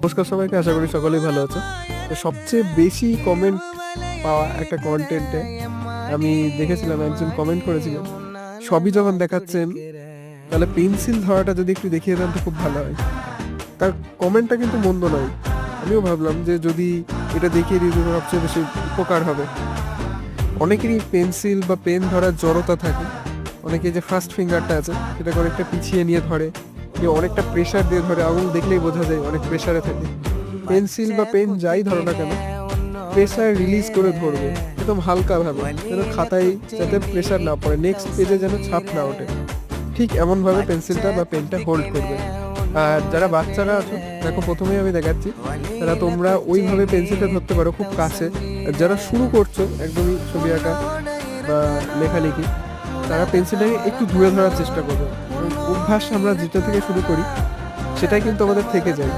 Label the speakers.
Speaker 1: নমস্কার সবাইকে, আশা করি সকলেই ভালো আছো। তো সবচেয়ে বেশি কমেন্ট পাওয়া একটা কন্টেন্টে আমি দেখেছিলাম, একজন কমেন্ট করেছিলেন সবই যখন দেখাচ্ছেন তাহলে পেন্সিল ধরাটা যদি একটু দেখিয়ে দেন তো খুব ভালো হয়। তার কমেন্টটা কিন্তু মন্দ নয়। আমিও ভাবলাম যে যদি এটা দেখিয়ে দিই তো সবচেয়ে বেশি উপকার হবে। অনেকেরই পেন্সিল বা পেন ধরার জড়তা থাকে। অনেকে যে ফার্স্ট ফিঙ্গারটা আছে সেটাকে অনেকটা পিছিয়ে নিয়ে ধরে, কেউ অনেকটা প্রেশার দিয়ে ধরে, আঙুল দেখলেই বোঝা যায় অনেক প্রেশারে থাকে। পেন্সিল বা পেন যাই ধরো না কেন, প্রেশার রিলিজ করে ধরবে একদম হালকাভাবে, যেন খাতায় যাতে প্রেশার না পড়ে, নেক্সট পেজে যেন ছাপ না ওঠে। ঠিক এমনভাবে পেন্সিলটা বা পেনটা হোল্ড করবে। আর যারা বাচ্চারা আছো, দেখো প্রথমেই আমি দেখাচ্ছি, তারা তোমরা ওইভাবে পেন্সিলটা ধরতে পারো খুব কাছে। আর যারা শুরু করছো একদমই ছবি আঁকা বা লেখালেখি, তারা পেন্সিলটাকে একটু দূরে ধরার চেষ্টা করবে। অভ্যাস আমরা যেটা থেকে শুরু করি সেটাই কিন্তু আমাদের থেকে যায়।